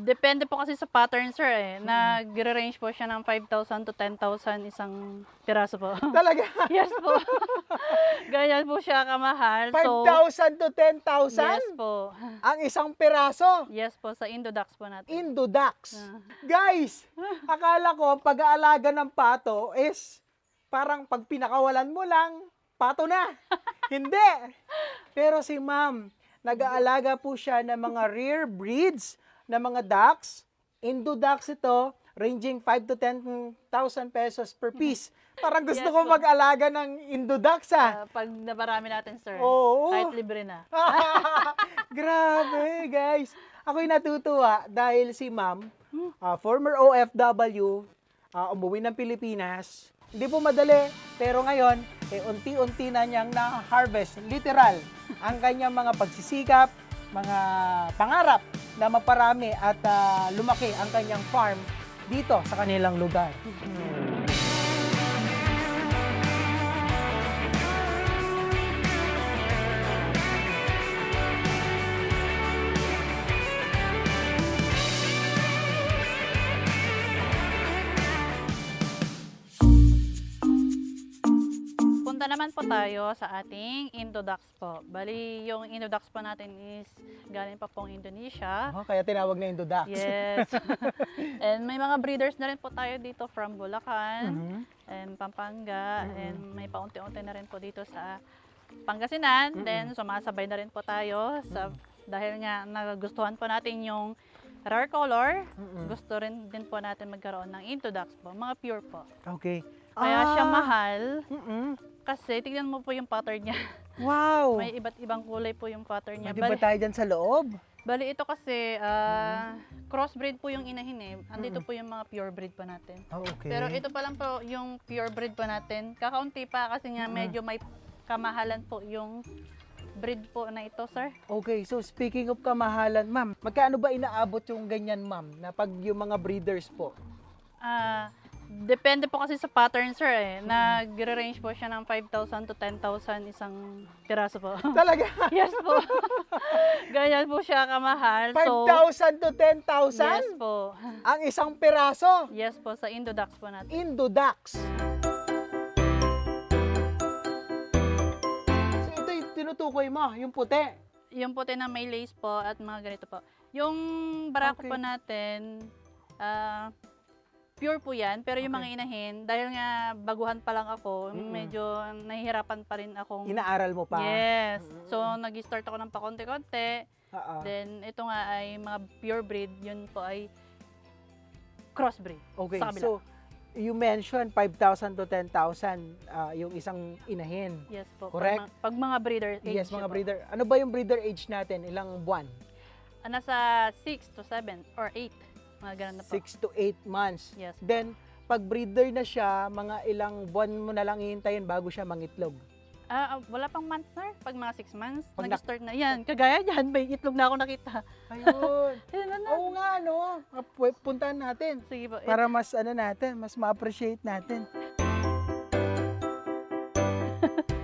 Depende po kasi sa pattern, sir, eh. Nagre-range po siya ng 5,000 to 10,000 isang piraso po. Talaga? Yes po. Ganyan po siya kamahal. So, 5,000 to 10,000? yes po. Ang isang piraso. Yes po, sa Indodax po natin. Indodax. Ah. Guys, akala ko pag-aalaga ng pato is parang pag pinakawalan mo lang, pato na. Hindi. Pero si ma'am, nag-aalaga po siya ng mga rare breeds na mga ducks. Indodax ito, ranging 5 to 10,000 pesos per piece. Parang gusto Yes ko po. mag-alaga ng Indodax Pag naparami natin, sir, Oo. kahit libre na. Grabe, guys. Ako'y natutuwa dahil si ma'am, former OFW, umuwi ng Pilipinas. Hindi po madali, pero ngayon, unti-unti na niyang na-harvest, literal, ang kanyang mga pagsisikap, mga pangarap na maparami at lumaki ang kanyang farm dito sa kanilang lugar. Punta naman po tayo sa ating Indodax po. Bali, yung Indodax po natin is galing pa pong Indonesia. Kaya tinawag na Indodax. Yes. And may mga breeders na rin po tayo dito from Bulacan Mhm. and Pampanga. And may paunti-unti na rin po dito sa Pangasinan. Then sumasabay na rin po tayo sa dahil nga nagustuhan po natin yung rare color. Gusto rin din po natin magkaroon ng Indodax po. Mga pure po. Okay. Kaya siya mahal Mm-mm. kasi tignan mo po yung pattern niya. Wow! May iba't ibang kulay po yung pattern niya. Di ba tayo dyan sa loob? Bali ito kasi crossbreed po yung inahin eh. Andito po yung mga pure breed pa natin. Okay. Pero ito pa lang po yung pure breed pa natin. Kakaunti pa kasi nga medyo may kamahalan po yung breed po na ito, sir. Okay, so speaking of kamahalan, ma'am, magkano ba inaabot yung ganyan, ma'am, na pag yung mga breeders po? Depende po kasi sa pattern, sir, eh. Nagre-range po siya ng 5,000 to 10,000 isang piraso po. Talaga? Yes po. Ganyan po siya kamahal. 5,000 to 10,000? Yes po. Ang isang piraso? Yes po, sa Indodax po natin. Indodax. So ito yung tinutukoy mo, yung puti. Yung puti na may lace po at mga ganito po. Yung barako Okay. po natin, pure po yan. Pero yung mga inahin, dahil nga baguhan pa lang ako, medyo nahihirapan pa rin akong... Inaaral mo pa? Yes. So, nag-start ako ng pakonti-konti. Oo. Then, ito nga ay mga pure breed. Yun po ay crossbreed. Okay, Sa kabila. so you mentioned 5,000 to 10,000 yung isang inahin. Yes po. Correct? Pag mga breeder age Yes, siya mga po. breeder. Ano ba yung breeder age natin? Ilang buwan? Nasa 6 to 7 or 8. Mga ganun na po. 6 to 8 months. Yes. Then, pag breeder na siya, mga ilang buwan mo na lang hihintayin bago siya mangitlog. Wala pang months, sir. Pag mga 6 months, Pag nag-start na yan. Kagaya yan, may itlog na ako nakita. Ayun. Ayun na. Oo nga, no? Puntahan natin. Sige po. Para mas, mas ma-appreciate natin.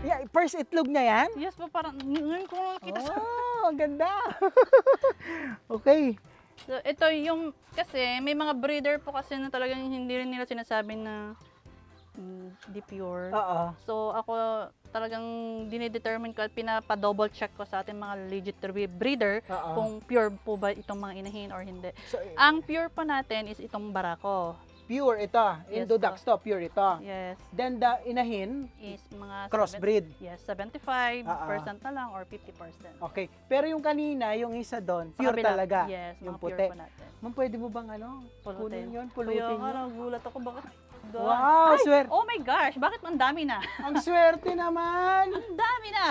Yeah, first itlog niya yan? Yes po, parang ngayon ko nakita siya. Oh, ang ganda. Okay. So, ito yung, kasi may mga breeder po kasi na talagang hindi rin nila sinasabi na di pure. Oo. So, ako talagang dinidetermine ko at pinapa-double check ko sa ating mga legit breeder Oo. kung pure po ba itong mga inahin or hindi. So, Ang pure po natin is itong barako. pure ito. Yes, Indodax to, pure ito. Yes. Then the inahin, Is mga crossbreed. Yes, 75% na lang or 50%. Okay. Pero yung kanina, yung isa doon, Sa pure kabila, talaga. Yes, yung mga puti. pure po natin. Ma'am, pwede mo bang kunin yun? Pulutin Kaya nga, yun? nagulat ako bakit. Wow, Ay, swerte. oh my gosh, bakit ang dami na? Ang swerte naman! Ang dami na!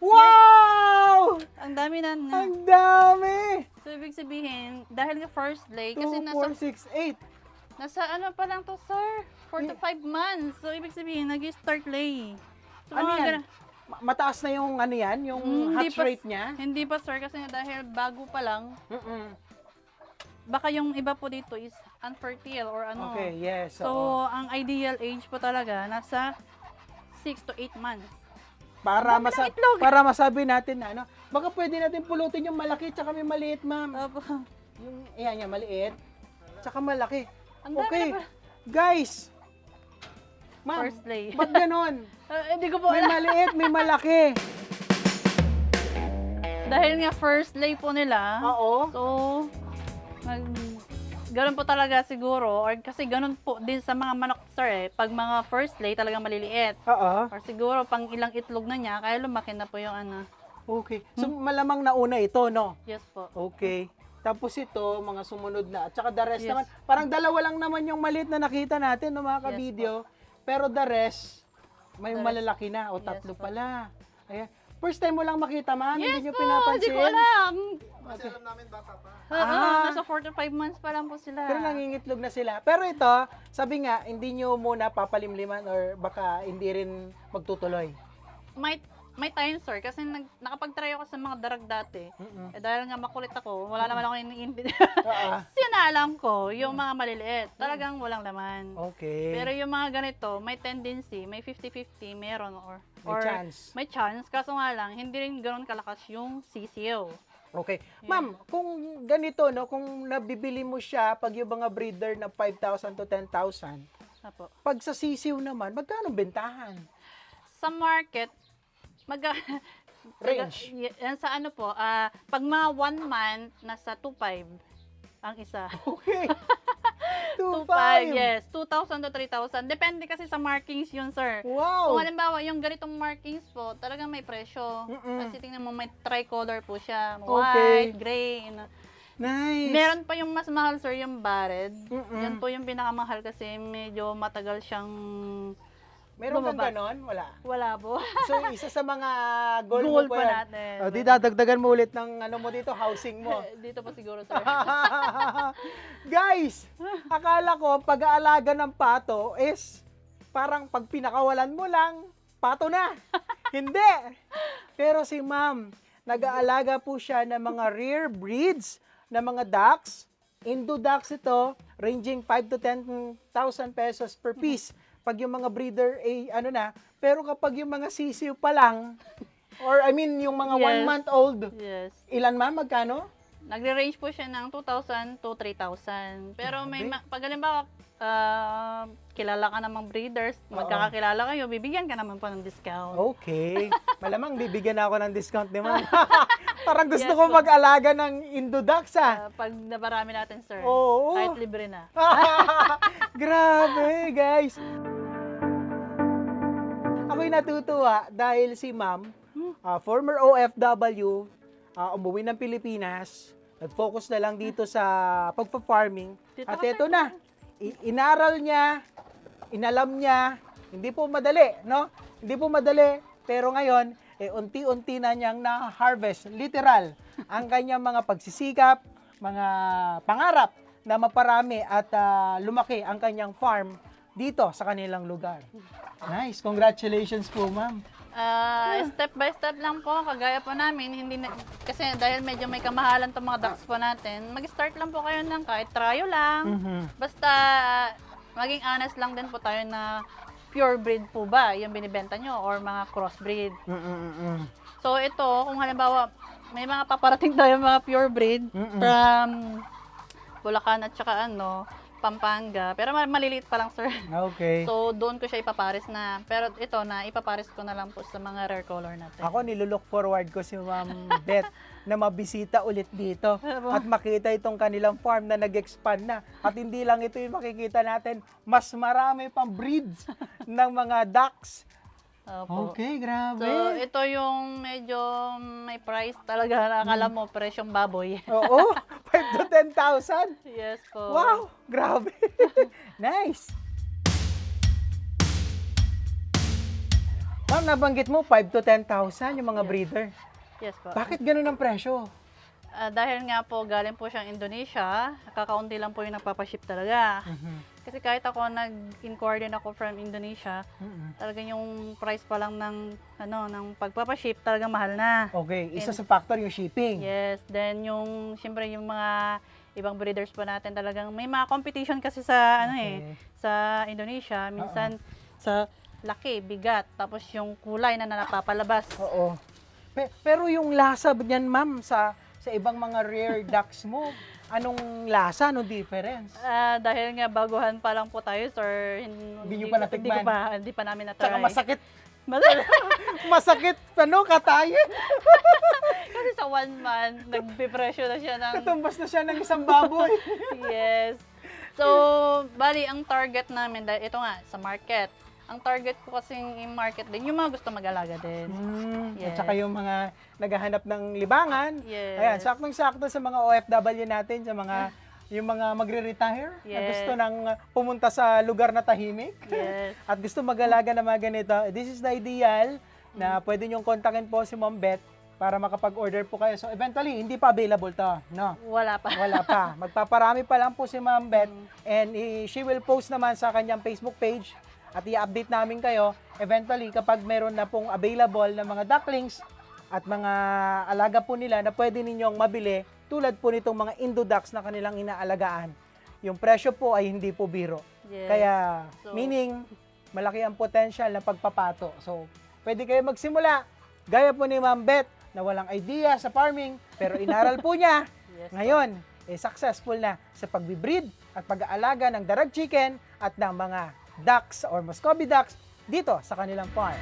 Wow! Ang dami na. Ang dami! So, ibig sabihin, dahil nga first lay, 2, kasi 4, 6, 8. nasa ano pa lang to, sir? 4 to 5 months. So, ibig sabihin, nag-start lay. So, Ano mga yan? gana- Mataas na yung ano yan, yung Hindi hatch pa- rate niya? Hindi pa, sir, kasi nga dahil bago pa lang, Mm-mm. baka yung iba po dito is unfertile or ano. Okay, yes. So, oo. ang ideal age po talaga, nasa 6 to 8 months. Para, dami ng itlog. para masabi natin na ano, baka pwede natin pulutin yung malaki tsaka may maliit, ma'am. Opo. Yung, ayan niya, maliit. Tsaka malaki. Ang dami Okay, na pa. guys. Ma'am, First lay. ba't ganon? Hindi ko po May alam. maliit, may malaki. Dahil nga first lay po nila. Oo. So, ganun po talaga siguro. Or kasi ganun po din sa mga manok, sir eh. Pag mga first lay talagang maliliit. Oo. Or siguro pang ilang itlog na niya, kaya lumaki na po yung ano. Okay. So, malamang nauna ito, no? Yes po. Okay. Tapos ito, mga sumunod na. At saka the rest Yes. naman. Parang dalawa lang naman yung maliit na nakita natin, no, mga ka-video. Pero the rest, may The rest. malalaki na. O, Yes tatlo po. pala. Ayan. First time mo lang makita, ma'am? Yes Hindi nyo po, pinapansin? hindi ko alam. Kasi alam namin bata pa. Nasa 4 to 5 months pa lang po sila. Pero nangingitlog na sila. Pero ito, sabi nga, hindi nyo muna papalimliman or baka hindi rin magtutuloy. May time, sir, kasi nakapag-try ako sa mga darag dati. Mm-mm. Eh, dahil nga makulit ako, wala naman ako iniintindi. Oo. Sinaalam ko, yung mga maliliit, talagang walang laman. Okay. Pero yung mga ganito, may tendency, may 50-50, meron May chance. May chance, kaso nga lang, hindi rin ganoon kalakas yung sisiyo. Okay. Yeah. Ma'am, kung ganito, no, kung nabibili mo siya pag yung mga breeder na 5,000 to 10,000, Apo. pag sa sisiw naman, magkano bentahan? Sa market, Range. yan sa ano po, pag mga 1 month, nasa 2.5 ang isa. Okay. 2.5, 2,500. yes. 2,000 to 3,000. Depende kasi sa markings yun, sir. Wow. Kung halimbawa, yung ganitong markings po, talagang may presyo. Mm-mm. Kasi tingnan mo, may tricolor po siya. Okay. White, gray. You know. Nice. Meron pa yung mas mahal, sir, yung barred. Mm-mm. Yan po yung pinakamahal kasi medyo matagal siyang Meron kang lumabas. ganon? Wala. Wala po. So, isa sa mga goal, Goal mo po pa yan. natin. O, di dadagdagan mo ulit ng ano mo dito, housing mo. Dito pa siguro, sir. Guys, akala ko pag-aalaga ng pato is parang pag pinakawalan mo lang, pato na. Hindi. Pero si ma'am, nag-aalaga po siya ng mga rare breeds na mga ducks. Indo ducks ito, ranging 5 to 10,000 pesos per piece. Pag yung mga breeder, ano na. Pero kapag yung mga sisiw pa lang, or I mean, yung mga Yes. 1 month old, Yes. ilan ma'am, magkano? Nagre-range po siya ng 2,000 to 3,000. Pero may Grabe. pag halimbawa, kilala ka namang breeders, magkakakilala kayo, bibigyan ka naman po ng discount. Okay. Malamang bibigyan ako ng discount ni ma'am. Parang gusto Yes, ko po. mag-alaga ng Indodax ah. Pag nabarami natin, sir. Oo. Kahit libre na. Grabe, guys. Ako'y natutuwa dahil si ma'am, former OFW, umuwi ng Pilipinas, nag-focus na lang dito sa pagpa-farming. Dito At ka, sir. eto na, inaral niya, inalam niya, hindi po madali, no? Hindi po madali, pero ngayon, unti-unti na niyang na-harvest, literal, ang kanyang mga pagsisikap, mga pangarap na maparami at lumaki ang kanyang farm dito sa kanilang lugar. Nice. Congratulations po, ma'am. Step by step lang po, kagaya po namin, hindi na, kasi dahil medyo may kamahalan itong mga ducks po natin, mag-start lang po kayo ng kahit tryo lang. Basta maging honest lang din po tayo na pure breed po ba yung binibenta nyo or mga crossbreed. So ito, kung halimbawa may mga paparating tayo mga pure breed from Bulacan at saka Pampanga, pero maliliit pa lang, sir. Okay. So, doon ko siya ipapares na. Pero ito na, ipapares ko na lang po sa mga rare color natin. Ako, nilulook forward ko si Ma'am Beth na mabisita ulit dito at makita itong kanilang farm na nag-expand na. At hindi lang ito yung makikita natin, mas marami pang breeds ng mga ducks. Opo. Okay, grabe. So, ito yung medyo may price talaga. Nakakala mo, presyong baboy. Oo, 5 to 10,000. Yes po. Wow, grabe. Nice. Ma'am, nabanggit mo 5 to 10,000 yung mga Yes. breeder. Yes po. Bakit ganun ang presyo? Dahil nga po, galing po siyang Indonesia, kakaunti lang po yung nagpapaship talaga. Kasi kahit ako nag-inquire din ako from Indonesia, talaga yung price pa lang ng pagpapaship talagang mahal na. Okay, isa sa factor yung shipping. Yes, then yung siyempre yung mga ibang breeders pa natin talagang may mga competition kasi sa sa Indonesia, minsan sa laki, bigat, tapos yung kulay na napapalabas. Oo. Pero yung lasa niyan, ma'am, sa ibang mga rare ducks mo, Anong lasa, anong difference? Dahil nga baguhan pa lang po tayo, sir. Hindi nyo pa natikman? Hindi pa namin Tsaka na-try. masakit, masakit, katayin. Kasi sa 1 month, nagpipresyo na siya ng... Katumbas na siya ng isang baboy. Yes. So, bali, ang target namin, dahil ito nga, sa market. Ang target ko kasing market din, yung mga gusto mag-alaga din. At Yes. saka yung mga naghahanap ng libangan. Yes. Ayan, saktong-sakto sa mga OFW natin, sa mga yung mga magre-retire na Yes. gusto nang pumunta sa lugar na tahimik Yes. at gusto mag-alaga ng mga ganito. This is the ideal na pwede niyong kontakin po si Ma'am Beth para makapag-order po kayo. So eventually, hindi pa available to, no? Wala pa. Wala pa. Magpaparami pa lang po si Ma'am Beth and she will post naman sa kanyang Facebook page at i-update namin kayo eventually kapag meron na pong available na mga ducklings at mga alaga po nila na pwede ninyong mabili tulad po nitong mga Indo-ducks na kanilang inaalagaan. Yung presyo po ay hindi po biro. Yes. Kaya So- meaning malaki ang potential ng pagpapato. So pwede kayo magsimula gaya po ni Ma'am Beth na walang idea sa farming pero inaral po niya. Yes. Ngayon, successful na sa pagbibreed at pag-aalaga ng darag chicken at ng mga ducks or Muscovy ducks dito sa kanilang farm.